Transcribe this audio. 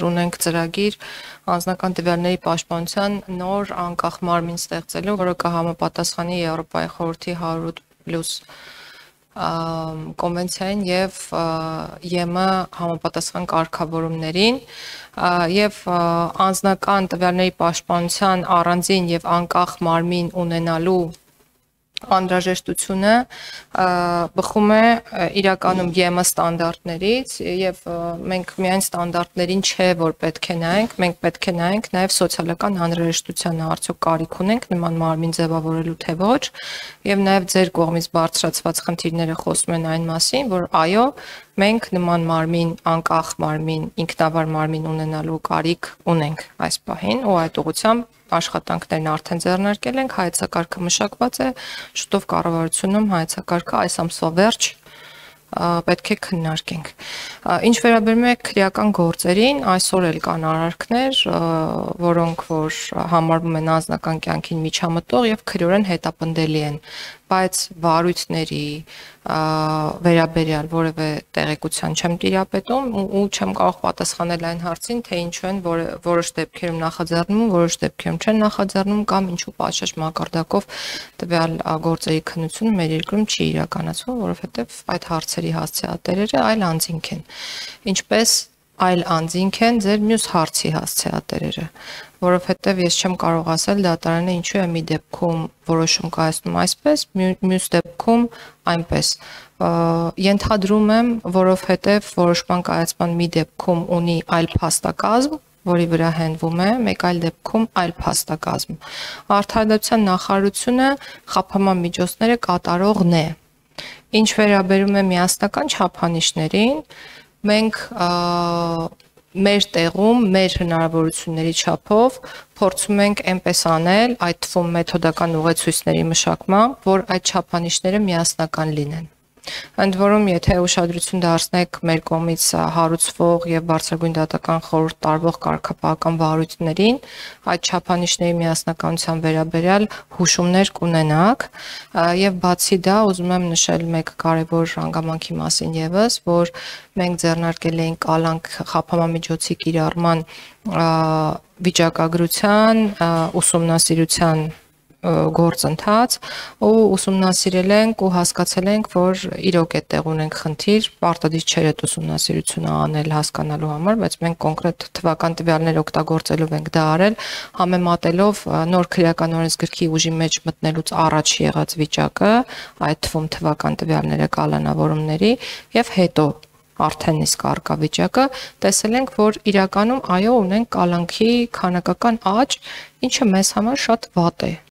Ունենք ծրագիր անձնական տվյալների պաշտպանության նոր անկախ մարմին ստեղծելու, որը կհամապատասխանի Եվրոպայի խորհրդի 108+ կոնվենցիային եւ ԵՄ համապատասխան կարգավորումներին եւ անձնական տվյալների պաշտպանության առանձին եւ անկախ մարմին ունենալու անհրաժեշտությունը բխում է իրականում ԵՄ ստանդարտներից եւ մենք միայն ստանդարտներին չէ որ պետք է նայենք, մենք պետք է նայենք նաեւ սոցիալական անհրաժեշտությանը, արդյոք կարիք ունենք նման մարմին ձևավորելու թե ոչ եւ նաեւ ձեր կողմից բարձրացված խնդիրները խոսում են այն մասին, որ այո, մենք նման մարմին, անկախ մարմին, ինքնավար մարմին ունենալու կարիք ունենք այս պահին ու այդ ուղղությամբ աշխատանքներն արդեն ձեռնարկել ենք, հայեցակարգը մշակված է, շուտով կառավարությունում հայեցակարգը այս ամսվա վերջ պետք է քննարկենք։ Ինչ վերաբերում է քրեական գործերին, այսօր էլ կան արարքներ, որոնք որ համարվում են անձնական կյանքին միջամտող եւ քրեորեն հետապնդելի են, բայց վարույթների վերաբերյալ որևէ տեղեկության չեմ տիրապետում ու չեմ կարող պատասխանել այն հարցին, թե ինչու են որոշ դեպքերում նախաձեռնում, որոշ դեպքերում չեն նախաձեռնում կամ ինչու պատշաճ մակարդակով տվյալ գործերի քննությունը մեր երկրում չի իրականացվում, որովհետեւ այդ հարցերի հասցեատերերը այլ անձինք են։ Ինչպես այլ անձինք են ձեր մյուս հարցի հասցեատերերը, որովհետև ես չեմ կարող ասել դատարանը ինչու է մի դեպքում որոշում կայացնում այսպես, մյուս դեպքում այնպես։ Ենթադրում եմ, որովհետև որոշման կայացման մի դեպքում ունի այլ փաստակազմ, որի վրա հենվում է, մեկ այլ դեպքում այլ փաստակազմ։ Արդարադատության նախարարությունը խափանման միջոցները կատարողն է։ Ինչ վերաբերում է միասնական չափանիշներին, մենք մեր տեղում, մեր հնարավորությունների չափով փորձում ենք այնպես անել, այդ թվում մեթոդական ուղեցույցների մշակմամբ, որ այդ չափանիշները միասնական լինեն։ Ընդ որում, եթե ուշադրություն դարձնեք մեր կողմից հարուցվող եւ բարձրագույն դատական խորհուրդ տարվող կարգապահական վարույթներին, այդ չափանիշների միասնականության վերաբերյալ հուշումներ կունենաք եւ բացի դա ուզում եմ նշել մեկ կարեւոր հանգամանքի մասին եւս, որ մենք ձեռնարկել էինք կալանք խափանամիջոցի կիրառման վիճակագրության ուսումնասիրության գործընթաց ու ուսումնասիրել ենք ու հասկացել ենք, որ իրոք է տեղ ունենք խնդիր, պարտադիր չէր այդ ուսումնասիրությունը անել հասկանալու համար, բայց մենք կոնկրետ թվական տվյալներ օգտագործելով ենք դա արել, համեմատելով նոր քրեական օրենսգրքի ուժի մեջ մտնելուց առաջ եղած վիճակը, այդ թվում թվական տվյալները կալանավորումների եւ հետո արդեն իսկ արկա վիճակը, տեսել ենք, որ իրականում այո ունենք կալանքի քանակական աճ, ինչը մեզ համար շատ վատ է,